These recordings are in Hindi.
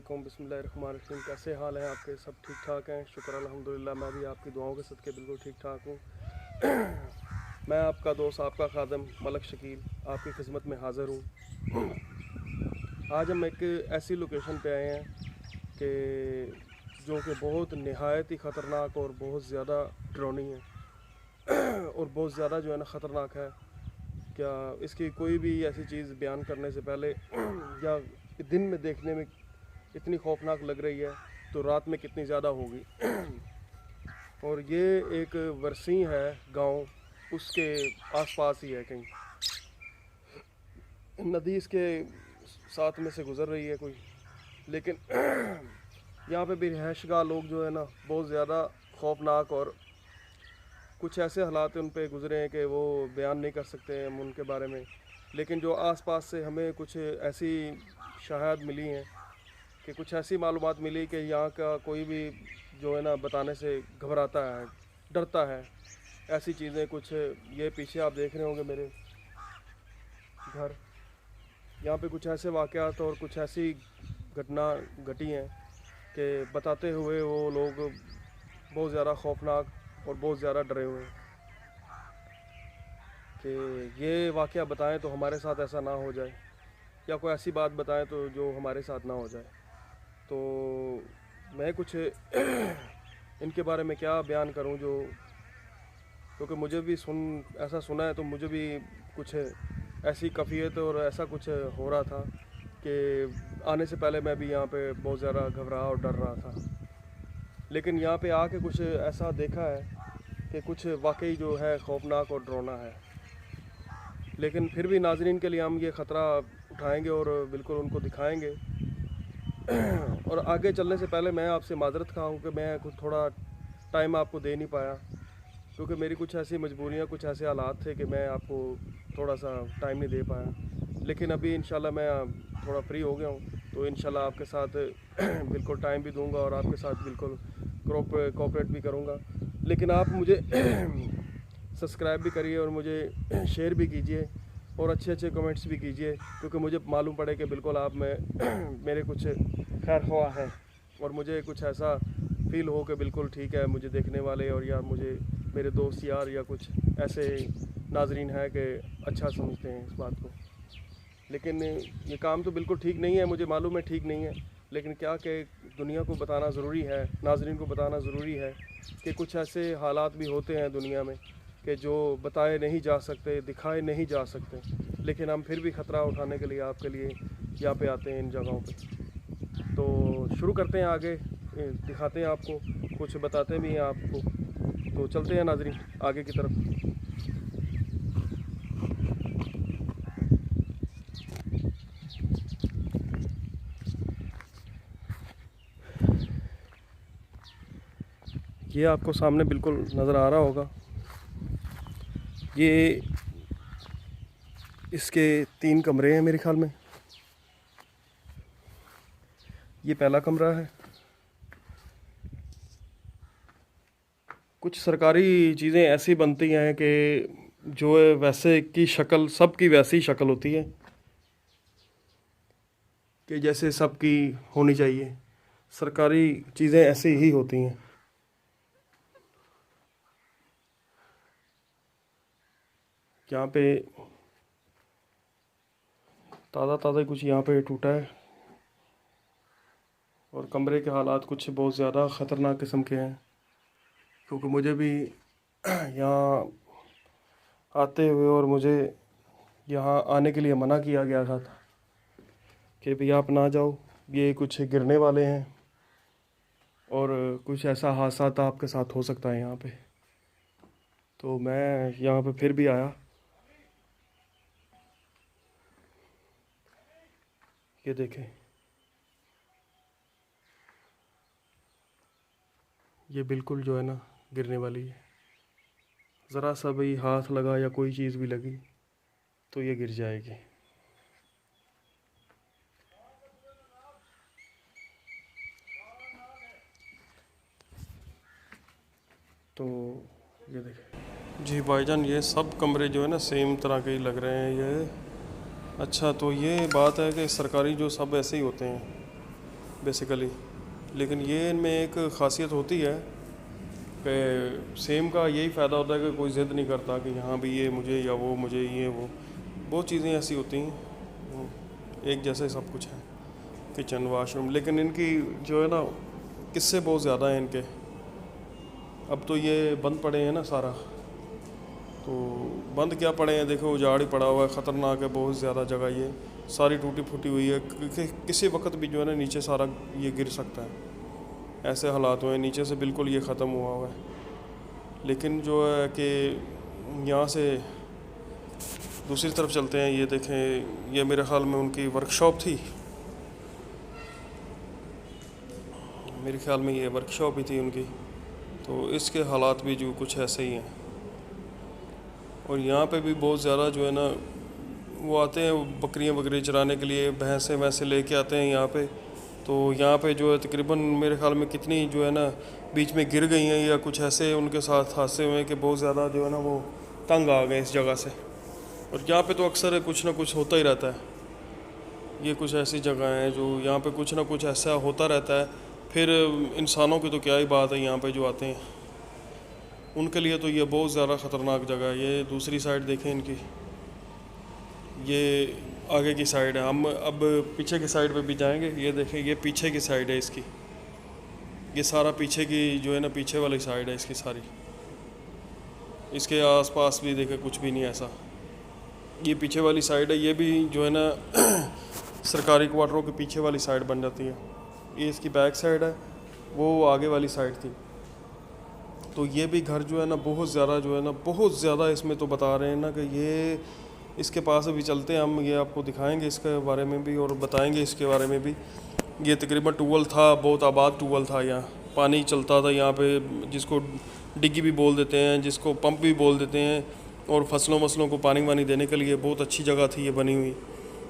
अस्सलामुअलैकुम बिस्मिल्लाहिर्रहमानिर्रहीम। कैसे हाल हैं आपके? सब ठीक ठाक हैं? शुक्र अल्हम्दुलिल्लाह, मैं भी आपकी दुआओं के सदके बिल्कुल ठीक ठाक हूँ। मैं आपका दोस्त, आपका खादम मलक शकील आपकी खिदमत में हाज़िर हूँ। आज हम एक ऐसी लोकेशन पे आए हैं कि जो कि बहुत नहायत ही ख़तरनाक और बहुत ज़्यादा डरावनी है और बहुत ज़्यादा जो है ना ख़तरनाक है। क्या इसकी कोई भी ऐसी चीज़ बयान करने से पहले या दिन में देखने में इतनी खौफनाक लग रही है तो रात में कितनी ज़्यादा होगी। और ये एक वरसी है गांव, उसके आसपास ही है कहीं। नदी इसके साथ में से गुज़र रही है कोई, लेकिन यहाँ पे भी रिहायशगाह लोग जो है ना बहुत ज़्यादा खौफनाक और कुछ ऐसे हालात उन पे गुज़रे हैं कि वो बयान नहीं कर सकते हैं हम उनके बारे में। लेकिन जो आसपास से हमें कुछ ऐसी शहादत मिली हैं कि कुछ ऐसी मालूमात मिली कि यहाँ का कोई भी जो है ना बताने से घबराता है, डरता है। ऐसी चीज़ें कुछ, ये पीछे आप देख रहे होंगे मेरे घर, यहाँ पे कुछ ऐसे वाक़यात और कुछ ऐसी घटना घटी हैं कि बताते हुए वो लोग बहुत ज़्यादा खौफनाक और बहुत ज़्यादा डरे हुए हैं कि ये वाक़या बताएं तो हमारे साथ ऐसा ना हो जाए, या कोई ऐसी बात बताएं तो जो हमारे साथ ना हो जाए। तो मैं कुछ इनके बारे में क्या बयान करूं, जो क्योंकि मुझे भी ऐसा सुना है तो मुझे भी कुछ ऐसी कफ़ियत और ऐसा कुछ हो रहा था कि आने से पहले मैं भी यहाँ पे बहुत ज़्यादा घबरा और डर रहा था। लेकिन यहाँ पे आके कुछ ऐसा देखा है कि कुछ वाकई जो है खौफनाक और डरावना है। लेकिन फिर भी नाज़रीन के लिए हम ये ख़तरा उठाएंगे और बिल्कुल उनको दिखाएंगे। और आगे चलने से पहले मैं आपसे माज़रत खाऊँ कि मैं कुछ थोड़ा टाइम आपको दे नहीं पाया, क्योंकि मेरी कुछ ऐसी मजबूरियाँ, कुछ ऐसे हालात थे कि मैं आपको थोड़ा सा टाइम नहीं दे पाया। लेकिन अभी इंशाल्लाह मैं थोड़ा फ्री हो गया हूँ, तो इंशाल्लाह आपके साथ बिल्कुल टाइम भी दूंगा और आपके साथ बिल्कुल कोऑपरेट भी करूँगा। लेकिन आप मुझे सब्सक्राइब भी करिए और मुझे शेयर भी कीजिए और अच्छे अच्छे कमेंट्स भी कीजिए, क्योंकि मुझे मालूम पड़े कि बिल्कुल आप में मेरे कुछ खैर ख्वाह हैं और मुझे कुछ ऐसा फील हो कि बिल्कुल ठीक है, मुझे देखने वाले और या मुझे मेरे दोस्त यार या कुछ ऐसे नाजरीन हैं कि अच्छा समझते हैं इस बात को। लेकिन ये काम तो बिल्कुल ठीक नहीं है, मुझे मालूम है ठीक नहीं है, लेकिन क्या कि दुनिया को बताना ज़रूरी है, नाजरीन को बताना ज़रूरी है कि कुछ ऐसे हालात भी होते हैं दुनिया में कि जो बताए नहीं जा सकते, दिखाए नहीं जा सकते, लेकिन हम फिर भी ख़तरा उठाने के लिए आपके लिए यहाँ पे आते हैं इन जगहों पे। तो शुरू करते हैं, आगे दिखाते हैं आपको, कुछ बताते भी हैं आपको। तो चलते हैं नाज़रीन आगे की तरफ। ये आपको सामने बिल्कुल नज़र आ रहा होगा, ये इसके 3 कमरे हैं मेरे ख्याल में। ये पहला कमरा है। कुछ सरकारी चीज़ें ऐसी बनती हैं कि जो है वैसे की शक्ल, सबकी वैसी शक्ल होती है कि जैसे सबकी होनी चाहिए। सरकारी चीज़ें ऐसी ही होती हैं। यहाँ पे ताज़ा ताज़ा कुछ यहाँ पे टूटा है और कमरे के हालात कुछ बहुत ज़्यादा ख़तरनाक किस्म के हैं, क्योंकि मुझे भी यहाँ आते हुए और मुझे यहाँ आने के लिए मना किया गया था कि भाई आप ना जाओ, ये कुछ गिरने वाले हैं और कुछ ऐसा हादसा आपके साथ हो सकता है यहाँ पे। तो मैं यहाँ पे फिर भी आया। ये देखें, ये बिल्कुल जो है ना गिरने वाली है। ज़रा सा भी हाथ लगा या कोई चीज़ भी लगी तो ये गिर जाएगी। तो ये देखें जी भाईजान, ये सब कमरे जो है ना सेम तरह के ही लग रहे हैं ये। अच्छा, तो ये बात है कि सरकारी जो सब ऐसे ही होते हैं, बेसिकली। लेकिन ये इनमें एक ख़ासियत होती है कि सेम का यही फ़ायदा होता है कि कोई ज़िद नहीं करता कि यहाँ भी ये मुझे या वो मुझे, ये वो बहुत चीज़ें ऐसी होती हैं, एक जैसे सब कुछ है, किचन वाशरूम। लेकिन इनकी जो है ना किस्से बहुत ज़्यादा हैं इनके। अब तो ये बंद पड़े हैं ना सारा, तो बंद क्या पड़े हैं, देखो उजाड़ ही पड़ा हुआ है, ख़तरनाक है बहुत ज़्यादा जगह, ये सारी टूटी फूटी हुई है, किसी वक्त भी जो है ना नीचे सारा ये गिर सकता है, ऐसे हालात हुए हैं, नीचे से बिल्कुल ये ख़त्म हुआ है। लेकिन जो है कि यहाँ से दूसरी तरफ चलते हैं। ये देखें, ये मेरे ख़्याल में उनकी वर्कशॉप थी, मेरे ख़्याल में ये वर्कशॉप ही थी उनकी, तो इसके हालात भी जो कुछ ऐसे ही हैं। और यहाँ पे भी बहुत ज़्यादा जो है ना वो आते हैं बकरियाँ वकरियाँ चराने के लिए, भैंसें वैसे लेके आते हैं यहाँ पे। तो यहाँ पे जो है तकरीबन मेरे ख़्याल में कितनी जो है ना बीच में गिर गई हैं या कुछ ऐसे उनके साथ हादसे हुए कि बहुत ज़्यादा जो है ना वो तंग आ गए इस जगह से। और यहाँ पे तो अक्सर कुछ ना कुछ होता ही रहता है, ये कुछ ऐसी जगह हैं जो यहाँ पे कुछ ना कुछ ऐसा होता रहता है। फिर इंसानों की तो क्या ही बात है, यहाँ पे जो आते हैं उनके लिए तो ये बहुत ज़्यादा ख़तरनाक जगह है। ये दूसरी साइड देखें इनकी, ये आगे की साइड है। हम अब पीछे की साइड पे भी जाएंगे। ये देखें, ये पीछे की साइड है इसकी, ये सारा पीछे की जो है ना पीछे वाली साइड है इसकी सारी। इसके आसपास भी देखें कुछ भी नहीं ऐसा, ये पीछे वाली साइड है। ये भी जो है ना सरकारी क्वार्टरों के पीछे वाली साइड बन जाती है। ये इसकी बैक साइड है, वो आगे वाली साइड थी। तो ये भी घर जो है ना बहुत ज़्यादा जो है ना बहुत ज़्यादा इसमें तो बता रहे हैं ना कि ये इसके पास अभी चलते हैं हम, ये आपको दिखाएंगे इसके बारे में भी और बताएंगे इसके बारे में भी। ये तकरीबन टूवेल था, बहुत आबाद टूवेल था, यहाँ पानी चलता था यहाँ पे, जिसको डिग्गी भी बोल देते हैं, जिसको पंप भी बोल देते हैं। और फसलों वसलों को पानी वानी देने के लिए बहुत अच्छी जगह थी ये बनी हुई।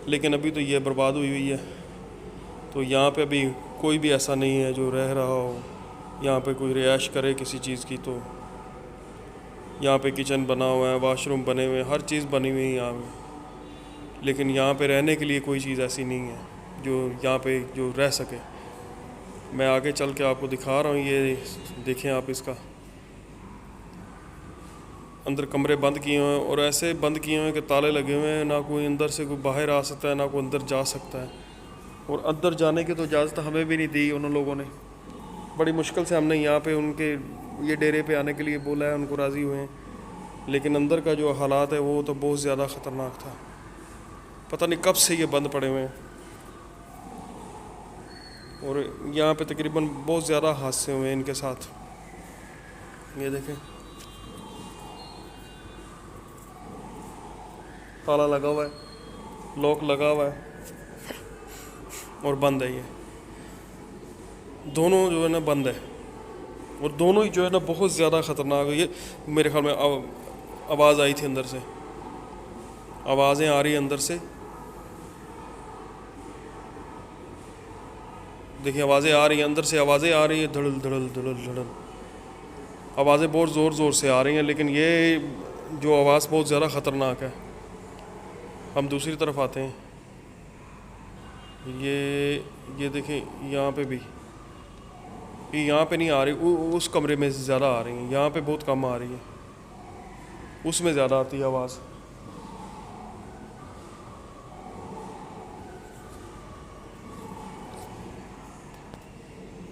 लेकिन अभी तो ये बर्बाद हुई हुई है। तो यहाँ पे अभी कोई भी ऐसा नहीं है जो रह रहा हो, यहाँ पे कोई रिहाइश करे किसी चीज़ की। तो यहाँ पे किचन बना हुआ है, वाशरूम बने हुए हैं, हर चीज़ बनी हुई है यहाँ पे। लेकिन यहाँ पे रहने के लिए कोई चीज़ ऐसी नहीं है जो यहाँ पे जो रह सके। मैं आगे चल के आपको दिखा रहा हूँ, ये देखें आप इसका अंदर कमरे बंद किए हुए हैं, और ऐसे बंद किए हुए हैं कि ताले लगे हुए हैं, ना कोई अंदर से कोई बाहर आ सकता है, ना कोई अंदर जा सकता है। और अंदर जाने की तो इजाज़त हमें भी नहीं दी उन लोगों ने। बड़ी मुश्किल से हमने यहाँ पे उनके ये डेरे पे आने के लिए बोला है, उनको राज़ी हुए हैं। लेकिन अंदर का जो हालात है वो तो बहुत ज़्यादा ख़तरनाक था। पता नहीं कब से ये बंद पड़े हुए हैं। और यहाँ पे तकरीबन बहुत ज़्यादा हादसे हुए हैं इनके साथ। ये देखें, ताला लगा हुआ है, लॉक लगा हुआ है और बंद है। ये दोनों जो है ना बंद है, और दोनों ही जो है ना बहुत ज़्यादा ख़तरनाक है। ये मेरे ख्याल में आवाज़ आई थी अंदर से, आवाज़ें आ रही हैं अंदर से, देखिए आवाज़ें आ रही हैं अंदर से, आवाज़ें आ रही हैं, धड़ल धड़ल धड़ल धड़ल आवाज़ें बहुत ज़ोर ज़ोर से आ रही हैं। लेकिन ये जो आवाज़ बहुत ज़्यादा ख़तरनाक है। हम दूसरी तरफ आते हैं। ये देखें, यहाँ पे भी, ये यहाँ पे नहीं आ रही, उस कमरे में ज़्यादा आ रही हैं, यहाँ पे बहुत कम आ रही है, उसमें ज़्यादा आती है आवाज़।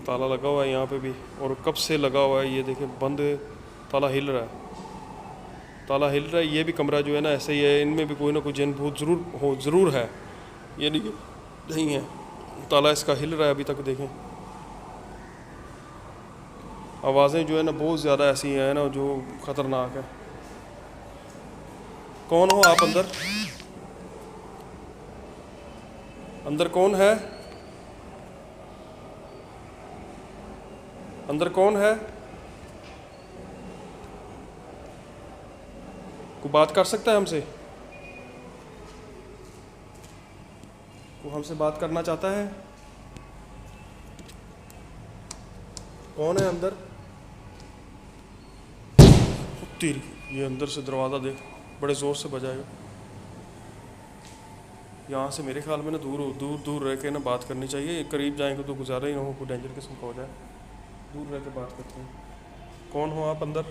ताला लगा हुआ है यहाँ पे भी, और कब से लगा हुआ है ये देखें, बंद, ताला हिल रहा है, ताला हिल रहा है। ये भी कमरा जो है ना ऐसे ही है, इनमें भी कोई ना कोई जिन भूत ज़रूर है, ये नहीं है। ताला इसका हिल रहा है अभी तक। देखें आवाज़ें जो है ना बहुत ज़्यादा ऐसी हैं ना जो ख़तरनाक है। कौन हो आप अंदर? अंदर कौन है? अंदर कौन है? कोई बात कर सकता है हमसे? कोई हमसे बात करना चाहता है? कौन है अंदर? तेरी, ये अंदर से दरवाज़ा देख, बड़े ज़ोर से बजाएगा। यहाँ से मेरे ख्याल में ना दूर दूर दूर रह के ना बात करनी चाहिए। करीब जाएंगे तो गुजारा ही ना हो, कोई डेंजर किस्म का हो जाए। दूर रह के बात करते हैं। कौन हो आप अंदर?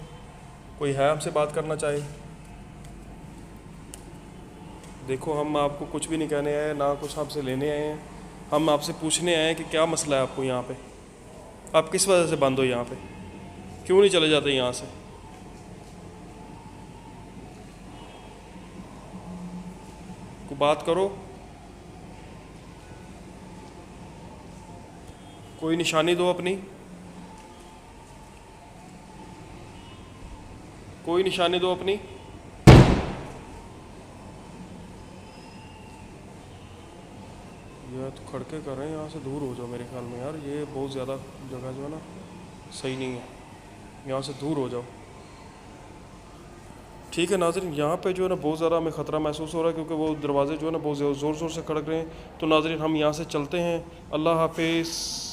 कोई है हमसे बात करना चाहे? देखो हम आपको कुछ भी नहीं कहने आए, ना कुछ आपसे लेने आए हैं। हम आपसे पूछने आए हैं कि क्या मसला है आपको यहाँ पे, आप किस वजह से बंद हो यहाँ पे, क्यों नहीं चले जाते यहाँ से? को बात करो। कोई निशानी दो अपनी, कोई निशानी दो अपनी। यार तो खड़के कर रहे हैं, यहाँ से दूर हो जाओ मेरे ख्याल में यार, ये बहुत ज़्यादा जगह जो है ना सही नहीं है, यहाँ से दूर हो जाओ। ठीक है नाज़रीन, यहाँ पे जो है ना बहुत ज़्यादा हमें ख़तरा महसूस हो रहा है, क्योंकि वो दरवाजे जो है ना बहुत ज़ोर ज़ोर से खड़क रहे हैं। तो नाज़रीन हम यहाँ से चलते हैं। अल्लाह हाफिज़।